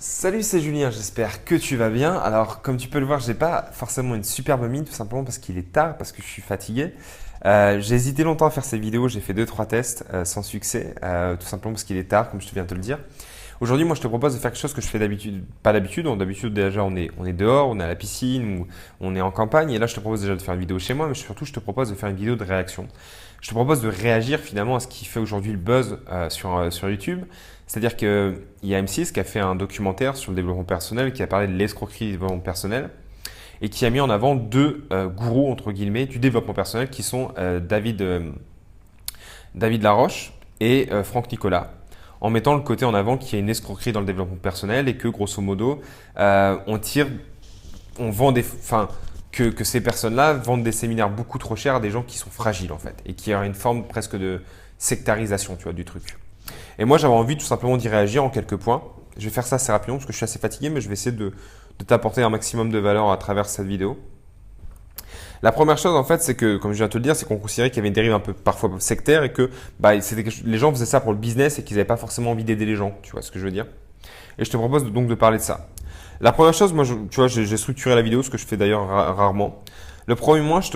Salut, c'est Julien, j'espère que tu vas bien. Alors, comme tu peux le voir, j'ai pas forcément une superbe mine, tout simplement parce qu'il est tard, parce que je suis fatigué. J'ai hésité longtemps à faire ces vidéos, j'ai fait deux trois tests sans succès, tout simplement parce qu'il est tard, comme je te viens de te le dire. Aujourd'hui, moi, je te propose de faire quelque chose que je fais d'habitude, pas d'habitude. D'habitude, déjà, on est dehors, on est à la piscine ou on est en campagne. Et là, je te propose déjà de faire une vidéo chez moi, mais surtout, je te propose de faire une vidéo de réaction. Je te propose de réagir finalement à ce qui fait aujourd'hui le buzz sur YouTube. C'est-à-dire qu'il y a M6 qui a fait un documentaire sur le développement personnel, qui a parlé de l'escroquerie du développement personnel et qui a mis en avant deux gourous, entre guillemets, du développement personnel qui sont David Laroche et Franck Nicolas, en mettant le côté en avant qu'il y a une escroquerie dans le développement personnel et que grosso modo, on vend que ces personnes-là vendent des séminaires beaucoup trop chers à des gens qui sont fragiles en fait et qui ont une forme presque de sectarisation, tu vois, du truc. Et moi, j'avais envie tout simplement d'y réagir en quelques points. Je vais faire ça assez rapidement parce que je suis assez fatigué, mais je vais essayer de t'apporter un maximum de valeur à travers cette vidéo. La première chose, en fait, c'est que, comme je viens de te le dire, c'est qu'on considérait qu'il y avait une dérive un peu parfois sectaire et que les gens faisaient ça pour le business et qu'ils n'avaient pas forcément envie d'aider les gens. Tu vois ce que je veux dire? Et je te propose donc de parler de ça. La première chose, moi, tu vois, j'ai structuré la vidéo, ce que je fais d'ailleurs rarement. Le premier point, je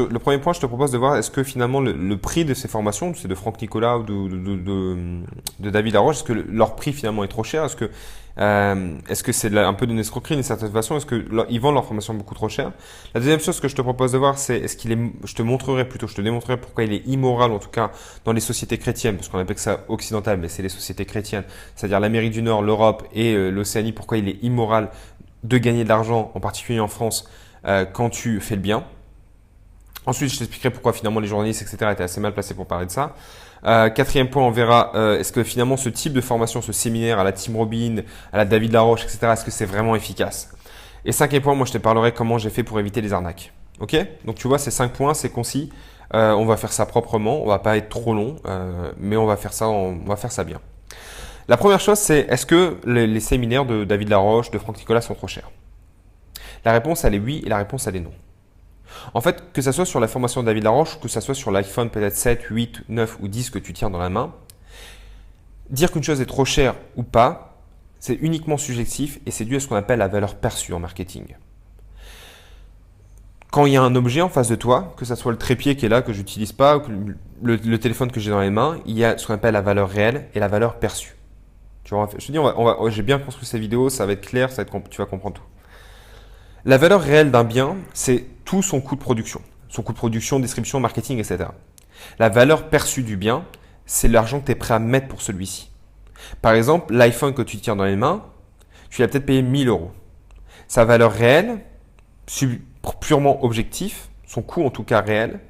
te propose de voir est-ce que finalement le prix de ces formations, c'est de Franck Nicolas ou de David Laroche, est-ce que leur prix finalement est trop cher? Est-ce que c'est un peu d'une escroquerie d'une certaine façon? Est-ce qu'ils vendent leur formation beaucoup trop cher? La deuxième chose que je te propose de voir, c'est je te démontrerai pourquoi il est immoral, en tout cas dans les sociétés chrétiennes, parce qu'on appelle ça occidental, mais c'est les sociétés chrétiennes, c'est-à-dire l'Amérique du Nord, l'Europe et l'Océanie, pourquoi il est immoral de gagner de l'argent, en particulier en France, quand tu fais le bien. Ensuite, je t'expliquerai pourquoi finalement les journalistes, etc. étaient assez mal placés pour parler de ça. Quatrième point, on verra est-ce que finalement ce type de formation, ce séminaire à la Tim Robbins, à la David Laroche, etc., est-ce que c'est vraiment efficace? Et cinquième point, moi je te parlerai comment j'ai fait pour éviter les arnaques. Ok? Donc tu vois, ces 5 points, c'est concis. On va faire ça proprement, on va pas être trop long, mais on va faire ça bien. La première chose, c'est est-ce que les séminaires de David Laroche, de Franck Nicolas sont trop chers? La réponse, elle est oui et la réponse, elle est non. En fait, que ça soit sur la formation de David Laroche, que ça soit sur l'iPhone peut-être 7, 8, 9 ou 10 que tu tiens dans la main, dire qu'une chose est trop chère ou pas, c'est uniquement subjectif et c'est dû à ce qu'on appelle la valeur perçue en marketing. Quand il y a un objet en face de toi, que ça soit le trépied qui est là, que j'utilise pas, ou que le téléphone que j'ai dans les mains, il y a ce qu'on appelle la valeur réelle et la valeur perçue. Tu vois, je te dis, j'ai bien construit cette vidéo, ça va être clair, tu vas comprendre tout. La valeur réelle d'un bien, c'est tout son coût de production. Son coût de production, distribution, marketing, etc. La valeur perçue du bien, c'est l'argent que tu es prêt à mettre pour celui-ci. Par exemple, l'iPhone que tu tiens dans les mains, tu l'as peut-être payé 1000 euros. Sa valeur réelle, purement objectif, son coût en tout cas réel,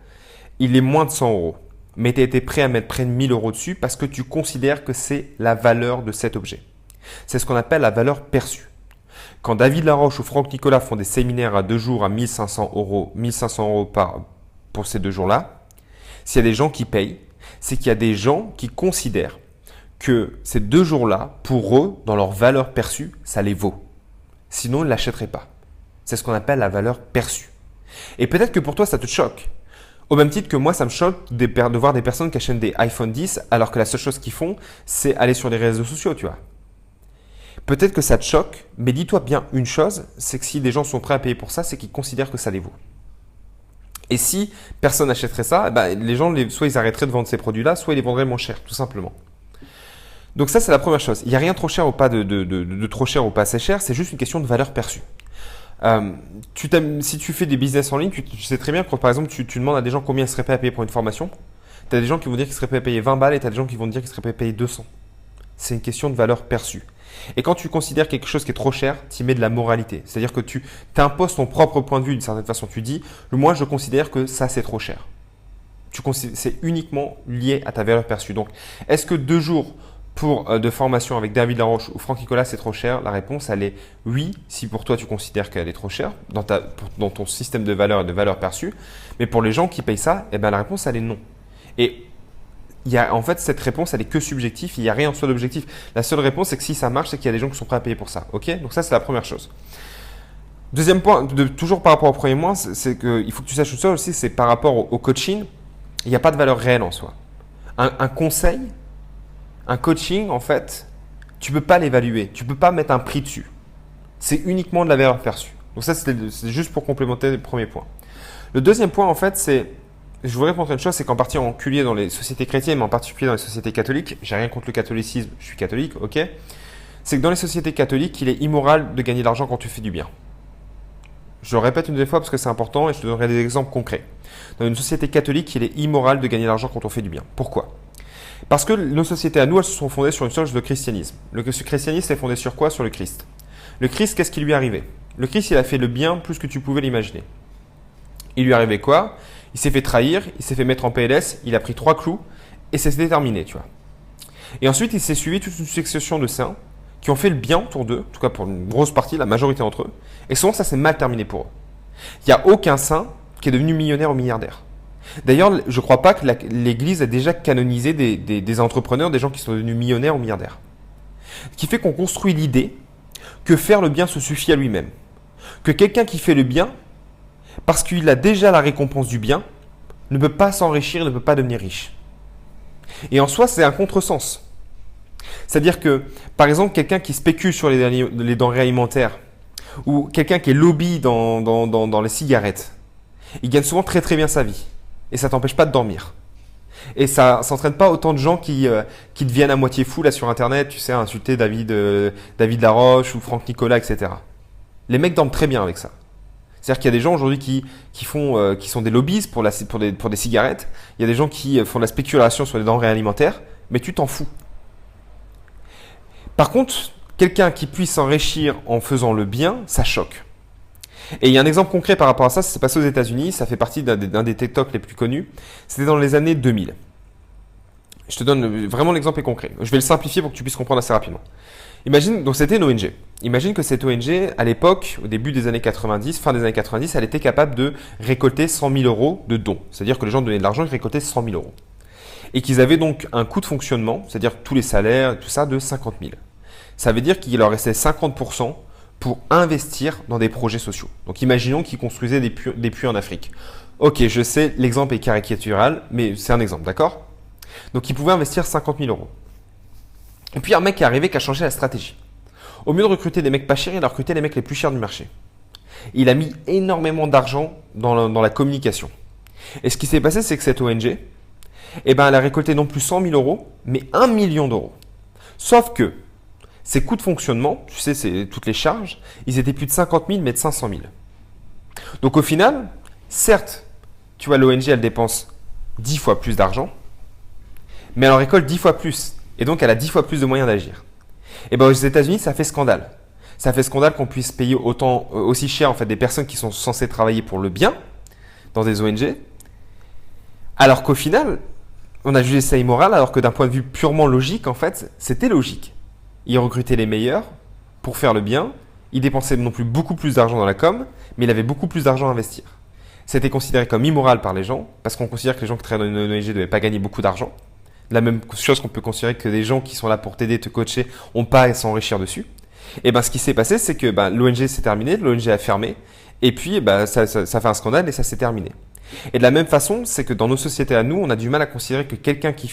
il est moins de 100 euros. Mais tu as été prêt à mettre près de 1000 euros dessus parce que tu considères que c'est la valeur de cet objet. C'est ce qu'on appelle la valeur perçue. Quand David Laroche ou Franck Nicolas font des séminaires à 2 jours à 1500 euros, pour ces 2 jours-là, s'il y a des gens qui payent, c'est qu'il y a des gens qui considèrent que ces 2 jours-là, pour eux, dans leur valeur perçue, ça les vaut. Sinon, ils ne l'achèteraient pas. C'est ce qu'on appelle la valeur perçue. Et peut-être que pour toi, ça te choque. Au même titre que moi, ça me choque de voir des personnes qui achètent des iPhone 10 alors que la seule chose qu'ils font, c'est aller sur les réseaux sociaux, tu vois. Peut-être que ça te choque, mais dis-toi bien une chose, c'est que si des gens sont prêts à payer pour ça, c'est qu'ils considèrent que ça les vaut. Et si personne n'achèterait ça, les gens, soit ils arrêteraient de vendre ces produits-là, soit ils les vendraient moins cher, tout simplement. Donc ça, c'est la première chose. Il n'y a rien trop cher ou pas de trop cher ou pas assez cher, c'est juste une question de valeur perçue. Si tu fais des business en ligne, tu sais très bien que par exemple, tu demandes à des gens combien ils seraient prêts à payer pour une formation. Tu as des gens qui vont dire qu'ils seraient prêts à payer 20 balles et tu as des gens qui vont dire qu'ils seraient prêts à payer 200. C'est une question de valeur perçue. Et quand tu considères quelque chose qui est trop cher, tu y mets de la moralité. C'est-à-dire que tu t'imposes ton propre point de vue d'une certaine façon. Tu dis, moi je considère que ça c'est trop cher. C'est uniquement lié à ta valeur perçue. Donc, est-ce que 2 jours de formation avec David Laroche ou Franck Nicolas c'est trop cher? La réponse elle est oui, si pour toi tu considères qu'elle est trop chère dans ton système de valeur et de valeur perçue. Mais pour les gens qui payent ça, la réponse elle est non. Et en fait, cette réponse, elle est que subjective, il n'y a rien en soi d'objectif. La seule réponse, c'est que si ça marche, c'est qu'il y a des gens qui sont prêts à payer pour ça. Ok? Donc ça, c'est la première chose. Deuxième point, toujours par rapport au premier point, c'est qu'il faut que tu saches une chose aussi, c'est par rapport au coaching, il n'y a pas de valeur réelle en soi. Un conseil, un coaching, en fait, tu ne peux pas l'évaluer, tu ne peux pas mettre un prix dessus. C'est uniquement de la valeur perçue. Donc ça, c'est juste pour complémenter le premier point. Le deuxième point, en fait, c'est, je voudrais montrer une chose, c'est qu'en particulier dans les sociétés chrétiennes, mais en particulier dans les sociétés catholiques, j'ai rien contre le catholicisme, je suis catholique, ok, c'est que dans les sociétés catholiques, il est immoral de gagner de l'argent quand tu fais du bien. Je le répète une deuxième fois parce que c'est important et je te donnerai des exemples concrets. Dans une société catholique, il est immoral de gagner de l'argent quand on fait du bien. Pourquoi ? Parce que nos sociétés à nous, elles se sont fondées sur une chose, le christianisme. Le christianisme est fondé sur quoi ? Sur le Christ. Le Christ, qu'est-ce qui lui est arrivé ? Le Christ, il a fait le bien plus que tu pouvais l'imaginer. Il lui est arrivé quoi ? Il s'est fait trahir, il s'est fait mettre en PLS, il a pris 3 clous et c'est terminé, tu vois. Et ensuite, il s'est suivi toute une succession de saints qui ont fait le bien autour d'eux, en tout cas pour une grosse partie, la majorité d'entre eux. Et souvent, ça s'est mal terminé pour eux. Il n'y a aucun saint qui est devenu millionnaire ou milliardaire. D'ailleurs, je ne crois pas que l'Église a déjà canonisé des entrepreneurs, des gens qui sont devenus millionnaires ou milliardaires. Ce qui fait qu'on construit l'idée que faire le bien se suffit à lui-même. Que quelqu'un qui fait le bien, parce qu'il a déjà la récompense du bien, ne peut pas s'enrichir, ne peut pas devenir riche. Et en soi, c'est un contresens. C'est-à-dire que, par exemple, quelqu'un qui spécule sur les denrées alimentaires ou quelqu'un qui est lobby dans les cigarettes, il gagne souvent très très bien sa vie. Et ça ne t'empêche pas de dormir. Et ça s'entraîne pas autant de gens qui deviennent à moitié fous là sur Internet, tu sais, à insulter David Laroche ou Franck Nicolas, etc. Les mecs dorment très bien avec ça. C'est-à-dire qu'il y a des gens aujourd'hui qui sont des lobbyistes pour des cigarettes. Il y a des gens qui font de la spéculation sur les denrées alimentaires, mais tu t'en fous. Par contre, quelqu'un qui puisse s'enrichir en faisant le bien, ça choque. Et il y a un exemple concret par rapport à ça, ça s'est passé aux États-Unis, ça fait partie d'un des TikTok les plus connus. C'était dans les années 2000. Je te donne vraiment l'exemple est concret. Je vais le simplifier pour que tu puisses comprendre assez rapidement. Imagine, donc c'était une ONG. Imagine que cette ONG, à l'époque, au début des années 90, fin des années 90, elle était capable de récolter 100 000 euros de dons. C'est-à-dire que les gens donnaient de l'argent, ils récoltaient 100 000 euros. Et qu'ils avaient donc un coût de fonctionnement, c'est-à-dire tous les salaires et tout ça, de 50 000. Ça veut dire qu'il leur restait 50% pour investir dans des projets sociaux. Donc imaginons qu'ils construisaient des puits en Afrique. Ok, je sais, l'exemple est caricatural, mais c'est un exemple, d'accord ? Donc ils pouvaient investir 50 000 euros. Et puis un mec est arrivé qui a changé la stratégie. Au lieu de recruter des mecs pas chers, il a recruté les mecs les plus chers du marché. Il a mis énormément d'argent dans la communication. Et ce qui s'est passé, c'est que cette ONG, elle a récolté non plus 100 000 euros, mais 1 million d'euros. Sauf que ses coûts de fonctionnement, tu sais, c'est toutes les charges, ils étaient plus de 50 000, mais de 500 000. Donc au final, certes, tu vois, l'ONG, elle dépense 10 fois plus d'argent, mais elle en récolte 10 fois plus. Et donc, elle a 10 fois plus de moyens d'agir. Et aux États-Unis, ça fait scandale. Ça fait scandale qu'on puisse payer aussi cher en fait, des personnes qui sont censées travailler pour le bien dans des ONG, alors qu'au final, on a jugé ça immoral, alors que d'un point de vue purement logique, en fait, c'était logique. Il recrutait les meilleurs pour faire le bien. Il dépensait non plus beaucoup plus d'argent dans la com, mais il avait beaucoup plus d'argent à investir. C'était considéré comme immoral par les gens, parce qu'on considère que les gens qui travaillent dans une ONG ne devaient pas gagner beaucoup d'argent. La même chose qu'on peut considérer que des gens qui sont là pour t'aider, te coacher, n'ont pas à s'enrichir dessus. Et ce qui s'est passé, c'est que l'ONG s'est terminée, l'ONG a fermé, et puis ça fait un scandale et ça s'est terminé. Et de la même façon, c'est que dans nos sociétés à nous, on a du mal à considérer que quelqu'un qui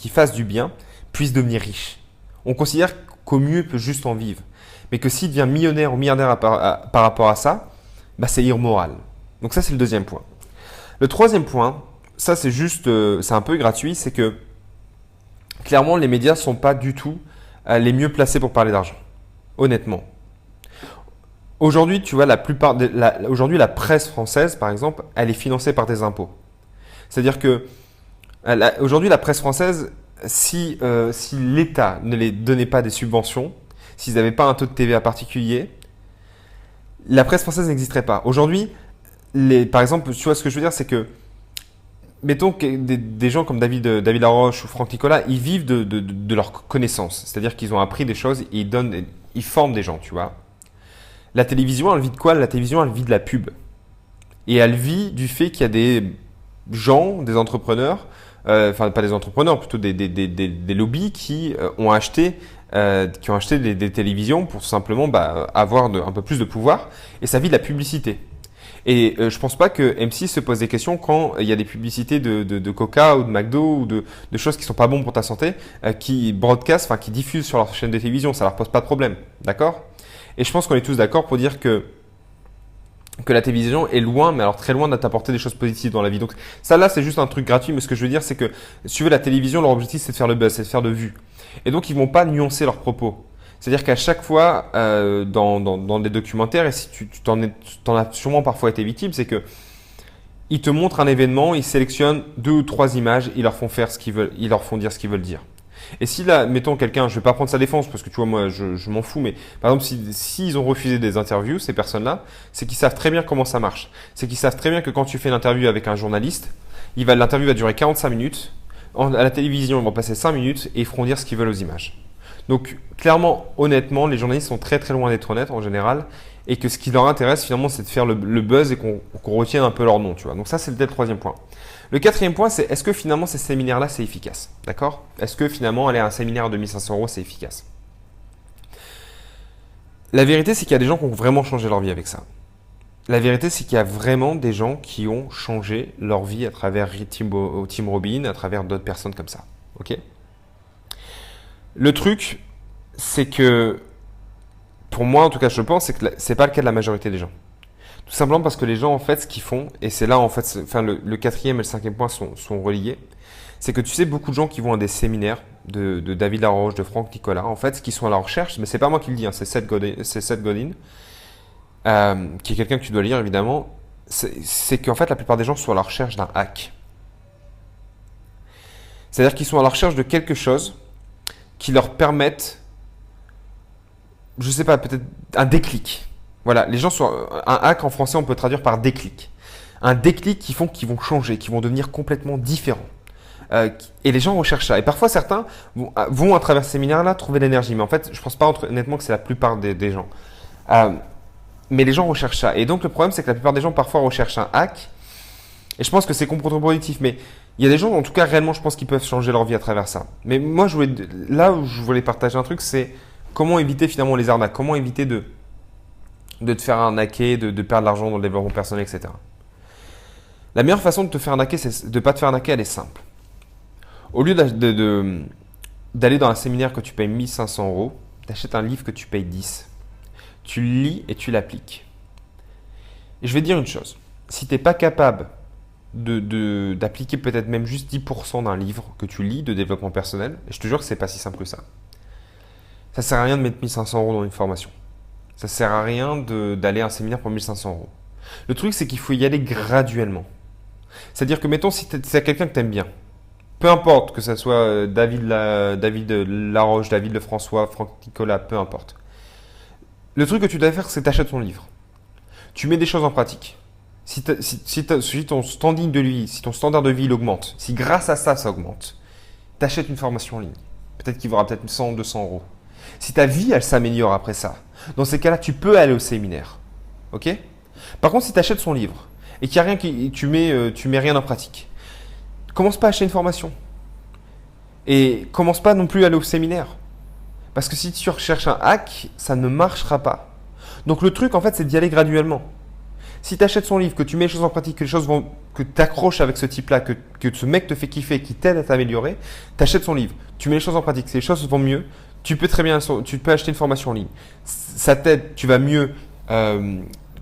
fasse du bien puisse devenir riche. On considère qu'au mieux, il peut juste en vivre. Mais que s'il devient millionnaire ou milliardaire par rapport à ça, c'est immoral. Donc ça, c'est le deuxième point. Le troisième point, ça c'est juste, c'est un peu gratuit, c'est que clairement, les médias ne sont pas du tout les mieux placés pour parler d'argent. Honnêtement. Aujourd'hui, tu vois, aujourd'hui, la presse française, par exemple, elle est financée par tes impôts. C'est-à-dire que aujourd'hui, la presse française, si l'État ne les donnait pas des subventions, s'ils n'avaient pas un taux de TVA particulier, la presse française n'existerait pas. Aujourd'hui, par exemple, tu vois ce que je veux dire, c'est que mettons que des gens comme David Laroche ou Franck Nicolas, ils vivent de leur connaissance. C'est-à-dire qu'ils ont appris des choses et ils forment des gens, tu vois. La télévision, elle vit de quoi ? La télévision, elle vit de la pub. Et elle vit du fait qu'il y a des gens, des entrepreneurs, pas des entrepreneurs, plutôt des lobbies qui ont acheté des télévisions pour tout simplement avoir un peu plus de pouvoir. Et ça vit de la publicité. Et je pense pas que M6 se pose des questions quand il y a des publicités de Coca ou de McDo ou de choses qui sont pas bonnes pour ta santé, qui broadcast, enfin qui diffusent sur leur chaîne de télévision. Ça leur pose pas de problème. D'accord? Et je pense qu'on est tous d'accord pour dire que la télévision est loin, mais alors très loin de t'apporter des choses positives dans la vie. Donc ça là, c'est juste un truc gratuit, mais ce que je veux dire, c'est que si tu veux la télévision, leur objectif c'est de faire le buzz, c'est de faire de vues. Et donc ils vont pas nuancer leurs propos. C'est-à-dire qu'à chaque fois, dans des documentaires, et si tu t'en as sûrement parfois été victime, c'est que ils te montrent un événement, ils sélectionnent 2 ou 3 images, ils leur font faire ce qu'ils veulent, ils leur font dire ce qu'ils veulent dire. Et si là, mettons quelqu'un, je vais pas prendre sa défense parce que tu vois, moi, je m'en fous, mais par exemple, si ils ont refusé des interviews, ces personnes-là, c'est qu'ils savent très bien comment ça marche. C'est qu'ils savent très bien que quand tu fais une interview avec un journaliste, l'interview va durer 45 minutes. À la télévision, ils vont passer 5 minutes et ils feront dire ce qu'ils veulent aux images. Donc, clairement, honnêtement, les journalistes sont très très loin d'être honnêtes en général et que ce qui leur intéresse finalement, c'est de faire le buzz et qu'on retienne un peu leur nom, tu vois. Donc ça, c'est peut-être le troisième point. Le quatrième point, c'est est-ce que finalement ces séminaires-là, c'est efficace? D'accord? Est-ce que finalement, aller à un séminaire de 1500 euros, c'est efficace? La vérité, c'est qu'il y a des gens qui ont vraiment changé leur vie avec ça. La vérité, c'est qu'il y a vraiment des gens qui ont changé leur vie à travers Tim Robbins, à travers d'autres personnes comme ça. Ok? Le truc, c'est que, pour moi, en tout cas, je pense, c'est que c'est pas le cas de la majorité des gens. Tout simplement parce que les gens, en fait, ce qu'ils font, et c'est là, en fait, enfin, le quatrième et le cinquième point sont reliés, c'est que tu sais, beaucoup de gens qui vont à des séminaires de David Laroche, de Franck Nicolas, en fait, ce qui sont à la recherche, mais c'est pas moi qui le dis, hein, c'est Seth Godin, qui est quelqu'un que tu dois lire, évidemment, c'est qu'en fait, la plupart des gens sont à la recherche d'un hack. C'est-à-dire qu'ils sont à la recherche de quelque chose qui leur permette, je sais pas, peut-être un déclic. Voilà, les gens sont un hack en français, on peut traduire par déclic. Un déclic qu'ils vont changer, qui vont devenir complètement différents. Et les gens recherchent ça. Et parfois, certains vont à travers ces séminaires-là trouver l'énergie. Mais en fait, je pense pas honnêtement que c'est la plupart des gens. Mais les gens recherchent ça. Et donc, le problème, c'est que la plupart des gens parfois recherchent un hack. Et je pense que c'est contre-productif. Mais il y a des gens, en tout cas, réellement, je pense qu'ils peuvent changer leur vie à travers ça. Mais moi, là où je voulais partager un truc, c'est comment éviter finalement les arnaques. Comment éviter de te faire arnaquer, de perdre de l'argent dans le développement personnel, etc. La meilleure façon de te faire arnaquer, de ne pas te faire arnaquer, elle est simple. Au lieu d'aller dans un séminaire que tu payes 1500 euros, tu achètes un livre que tu payes 10. Tu le lis et tu l'appliques. Et je vais te dire une chose. Si tu n'es pas capable d'appliquer peut-être même juste 10% d'un livre que tu lis de développement personnel, et je te jure que ce n'est pas si simple que ça. Ça ne sert à rien de mettre 1500 euros dans une formation. Ça ne sert à rien d'aller à un séminaire pour 1500 euros. Le truc, c'est qu'il faut y aller graduellement. C'est-à-dire que, mettons, si c'est quelqu'un que tu aimes bien, peu importe que ce soit David Laroche, David Lefrançois, Franck Nicolas, peu importe. Le truc que tu dois faire, c'est t'achètes ton livre. Tu mets des choses en pratique. Si ton standing de vie, si ton standard de vie il augmente, si grâce à ça, ça augmente, t'achètes une formation en ligne. Peut-être qu'il vaudra peut-être 100 ou 200 euros. Si ta vie, elle s'améliore après ça, dans ces cas-là, tu peux aller au séminaire. Ok? Par contre, si tu achètes son livre et qu'il y a rien tu mets rien en pratique, commence pas à acheter une formation. Et commence pas non plus à aller au séminaire. Parce que si tu recherches un hack, ça ne marchera pas. Donc le truc, en fait, c'est d'y aller graduellement. Si tu achètes son livre, que tu mets les choses en pratique, que tu t'accroches avec ce type-là, que ce mec te fait kiffer, qui t'aide à t'améliorer, tu achètes son livre, tu mets les choses en pratique, si les choses vont mieux, tu peux acheter une formation en ligne. Ça t'aide, tu vas mieux.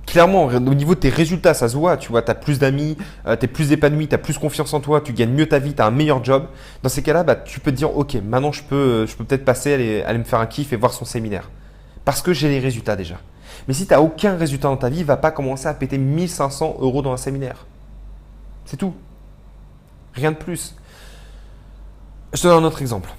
Clairement, au niveau de tes résultats, ça se voit. Tu vois, tu as plus d'amis, tu es plus épanoui, tu as plus confiance en toi, tu gagnes mieux ta vie, tu as un meilleur job. Dans ces cas-là, tu peux te dire, ok, maintenant je peux peut-être passer, aller me faire un kiff et voir son séminaire. Parce que j'ai les résultats déjà. Mais si tu n'as aucun résultat dans ta vie, va pas commencer à péter 1500 euros dans un séminaire. C'est tout. Rien de plus. Je te donne un autre exemple.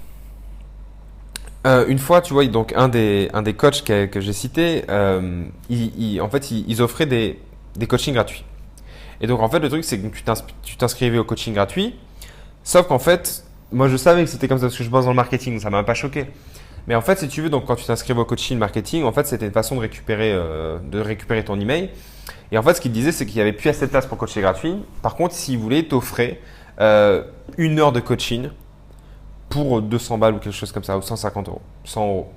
Une fois, tu vois, donc un des coachs que j'ai cité, en fait, ils offraient des coachings gratuits. Et donc, en fait, le truc, c'est que tu t'inscrivais au coaching gratuit. Sauf qu'en fait, moi, je savais que c'était comme ça parce que je bosse dans le marketing, ça m'a pas choqué. Mais en fait, si tu veux, donc quand tu t'inscrivais au coaching marketing, en fait, c'était une façon de récupérer ton email. Et en fait, ce qu'il disait, c'est qu'il n'y avait plus assez de place pour coacher gratuit. Par contre, s'il voulait t'offrir 1 heure de coaching pour 200 balles ou quelque chose comme ça, ou 150 euros, 100 euros.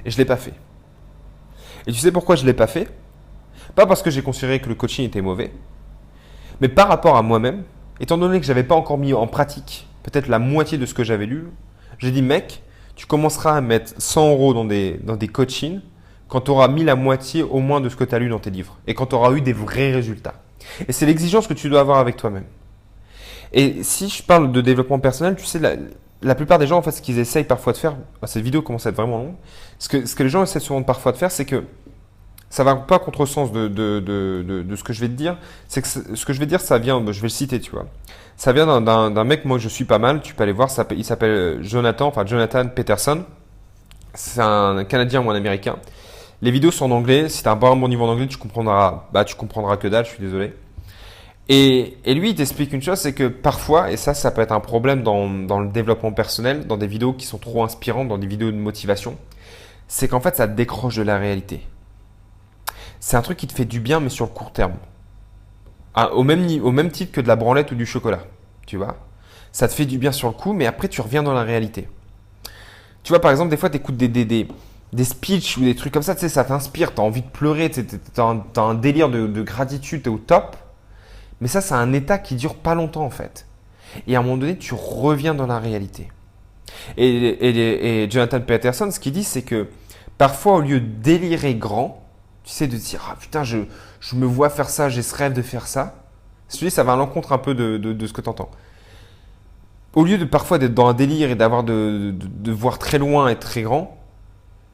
Et je ne l'ai pas fait. Et tu sais pourquoi je ne l'ai pas fait? Pas parce que j'ai considéré que le coaching était mauvais, mais par rapport à moi-même, étant donné que je n'avais pas encore mis en pratique peut-être la moitié de ce que j'avais lu, j'ai dit, mec, tu commenceras à mettre 100 euros dans des coachings quand tu auras mis la moitié au moins de ce que tu as lu dans tes livres et quand tu auras eu des vrais résultats. Et c'est l'exigence que tu dois avoir avec toi-même. Et si je parle de développement personnel, tu sais, la plupart des gens, en fait, ce qu'ils essayent parfois de faire, cette vidéo commence à être vraiment longue, ce que les gens essaient souvent parfois de faire, c'est que ça va pas contresens de ce que je vais te dire. C'est que ce que je vais te dire, ça vient, je vais le citer, tu vois. Ça vient d'un mec, moi je suis pas mal, tu peux aller voir, il s'appelle Jonathan Peterson. C'est un Canadien ou un Américain. Les vidéos sont en anglais, si tu as un bon niveau en anglais, tu comprendras que dalle, je suis désolé. Et lui, il t'explique une chose, c'est que parfois, et ça peut être un problème dans le développement personnel, dans des vidéos qui sont trop inspirantes, dans des vidéos de motivation, c'est qu'en fait, ça te décroche de la réalité. C'est un truc qui te fait du bien, mais sur le court terme. Au même titre que de la branlette ou du chocolat, tu vois. Ça te fait du bien sur le coup, mais après, tu reviens dans la réalité. Tu vois, par exemple, des fois, tu écoutes des speeches ou des trucs comme ça, tu sais, ça t'inspire, tu as envie de pleurer, tu as un délire de gratitude, tu es au top. Mais ça, c'est un état qui dure pas longtemps en fait. Et à un moment donné, tu reviens dans la réalité. Et Jonathan Peterson, ce qu'il dit, c'est que parfois, au lieu de délirer grand, tu sais, de dire ah putain, je me vois faire ça, j'ai ce rêve de faire ça. Je te dis, ça va à l'encontre un peu de ce que tu entends. Au lieu de parfois d'être dans un délire et d'avoir de voir très loin et très grand,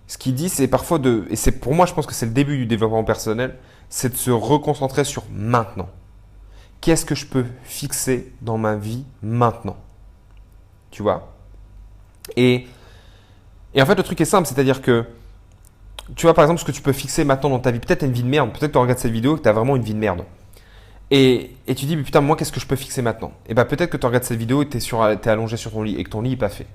ce qu'il dit, c'est parfois et c'est pour moi, je pense que c'est le début du développement personnel, c'est de se reconcentrer sur maintenant. Qu'est-ce que je peux fixer dans ma vie maintenant? Tu vois? Et en fait, le truc est simple, c'est-à-dire que, tu vois, par exemple, ce que tu peux fixer maintenant dans ta vie, peut-être tu as une vie de merde, peut-être que tu regardes cette vidéo et que tu as vraiment une vie de merde. Et tu dis, mais putain, moi, qu'est-ce que je peux fixer maintenant? Et bien, peut-être que tu regardes cette vidéo et tu es allongé sur ton lit et que ton lit n'est pas fait.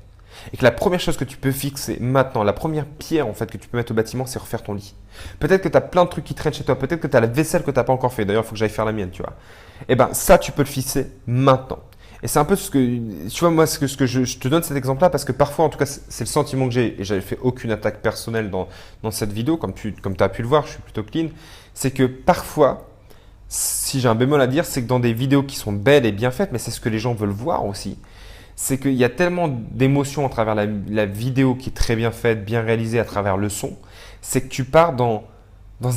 Et que la première chose que tu peux fixer maintenant, la première pierre en fait que tu peux mettre au bâtiment, c'est refaire ton lit. Peut-être que tu as plein de trucs qui traînent chez toi, peut-être que tu as la vaisselle que tu n'as pas encore fait. D'ailleurs, il faut que j'aille faire la mienne, tu vois. Et ben ça, tu peux le fixer maintenant. Et c'est un peu ce que, tu vois, moi, ce que je te donne cet exemple-là parce que parfois, en tout cas, c'est le sentiment que j'ai, et j'avais fait aucune attaque personnelle dans cette vidéo, comme tu as pu le voir, je suis plutôt clean, c'est que parfois, si j'ai un bémol à dire, c'est que dans des vidéos qui sont belles et bien faites, mais c'est ce que les gens veulent voir aussi, c'est qu'il y a tellement d'émotions à travers la vidéo qui est très bien faite, bien réalisée à travers le son, c'est que tu pars dans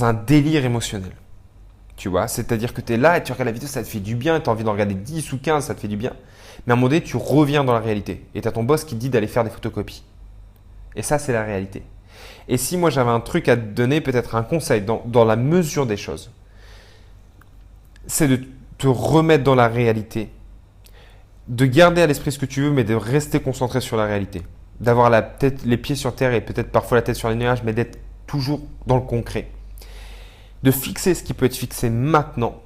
un délire émotionnel. Tu vois, c'est-à-dire que tu es là et tu regardes la vidéo, ça te fait du bien, tu as envie d'en regarder 10 ou 15, ça te fait du bien. Mais à un moment donné, tu reviens dans la réalité et tu as ton boss qui te dit d'aller faire des photocopies. Et ça, c'est la réalité. Et si moi j'avais un truc à te donner, peut-être un conseil dans la mesure des choses, c'est de te remettre dans la réalité, de garder à l'esprit ce que tu veux, mais de rester concentré sur la réalité. D'avoir la tête, les pieds sur terre et peut-être parfois la tête sur les nuages, mais d'être toujours dans le concret. De fixer ce qui peut être fixé maintenant.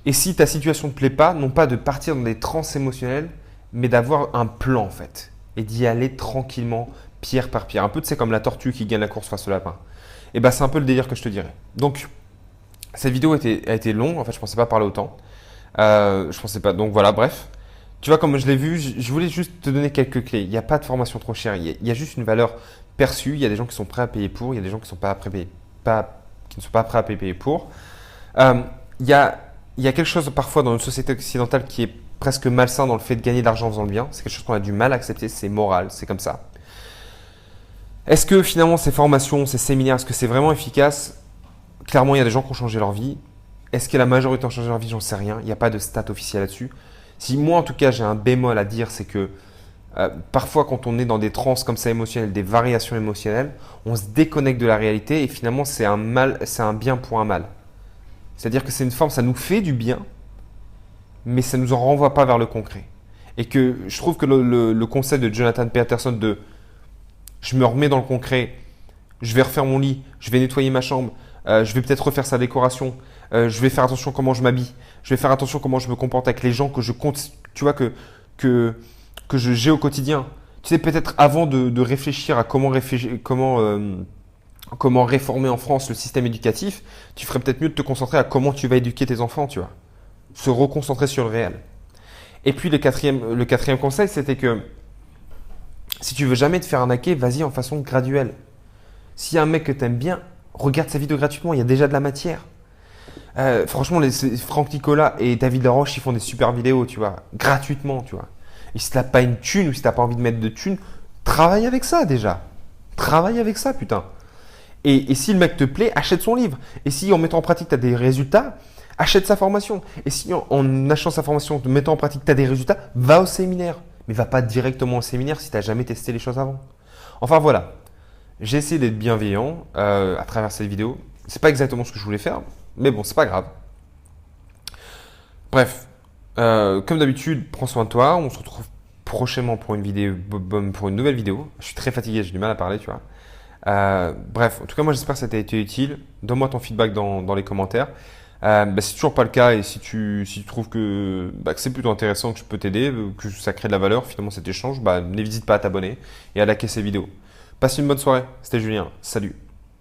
Et si ta situation ne te plaît pas, non pas de partir dans des transes émotionnelles, mais d'avoir un plan en fait. Et d'y aller tranquillement, pierre par pierre. Un peu, tu sais, comme la tortue qui gagne la course face au lapin. Et ben, c'est un peu le délire que je te dirais. Donc, cette vidéo a été longue. En fait, je ne pensais pas parler autant. Je pensais pas. Donc voilà, bref. Tu vois, comme je l'ai vu, je voulais juste te donner quelques clés. Il n'y a pas de formation trop chère. Il y a juste une valeur perçue. Il y a des gens qui sont prêts à payer pour. Il y a des gens qui ne sont pas prêts à payer pour. Il y a quelque chose parfois dans une société occidentale qui est presque malsain dans le fait de gagner de l'argent en faisant le bien. C'est quelque chose qu'on a du mal à accepter. C'est moral. C'est comme ça. Est-ce que finalement ces formations, ces séminaires, est-ce que c'est vraiment efficace? Clairement, il y a des gens qui ont changé leur vie. Est-ce que la majorité ont changé leur vie? J'en sais rien. Il n'y a pas de stat officiel là-dessus. Si moi, en tout cas, j'ai un bémol à dire, c'est que parfois, quand on est dans des transes comme ça émotionnelles, des variations émotionnelles, on se déconnecte de la réalité et finalement, c'est un bien pour un mal. C'est-à-dire que c'est une forme, ça nous fait du bien, mais ça ne nous en renvoie pas vers le concret. Et que je trouve que le concept de Jonathan Peterson de je me remets dans le concret, je vais refaire mon lit, je vais nettoyer ma chambre, je vais peut-être refaire sa décoration, je vais faire attention comment je m'habille, je vais faire attention comment je me comporte avec les gens que je compte, tu vois, que j'ai au quotidien. Tu sais, peut-être avant de réfléchir à comment réformer en France le système éducatif, tu ferais peut-être mieux de te concentrer à comment tu vas éduquer tes enfants, tu vois. Se reconcentrer sur le réel. Et puis le quatrième conseil, c'était que si tu veux jamais te faire arnaquer, vas-y en façon graduelle. S'il y a un mec que tu aimes bien, Regarde sa vidéo gratuitement, il y a déjà de la matière. Franchement, Franck Nicolas et David Laroche, ils font des super vidéos, tu vois, gratuitement, tu vois. Et si t'as pas une thune ou si t'as pas envie de mettre de thune, travaille avec ça déjà. Travaille avec ça, putain. Et si le mec te plaît, achète son livre. Et si en mettant en pratique, tu as des résultats, achète sa formation. Et si en achetant sa formation, en mettant en pratique, tu as des résultats, va au séminaire. Mais va pas directement au séminaire si tu n'as jamais testé les choses avant. Enfin voilà, j'ai essayé d'être bienveillant à travers cette vidéo. C'est pas exactement ce que je voulais faire, mais bon, c'est pas grave. Bref, comme d'habitude, prends soin de toi. On se retrouve prochainement pour pour une nouvelle vidéo. Je suis très fatigué, j'ai du mal à parler, tu vois. Bref, en tout cas, moi j'espère que ça t'a été utile. Donne-moi ton feedback dans les commentaires. Si c'est toujours pas le cas et si tu trouves que c'est plutôt intéressant, que je peux t'aider, que ça crée de la valeur finalement cet échange, n'hésite pas à t'abonner et à liker ces vidéos. Passe une bonne soirée. C'était Julien. Salut.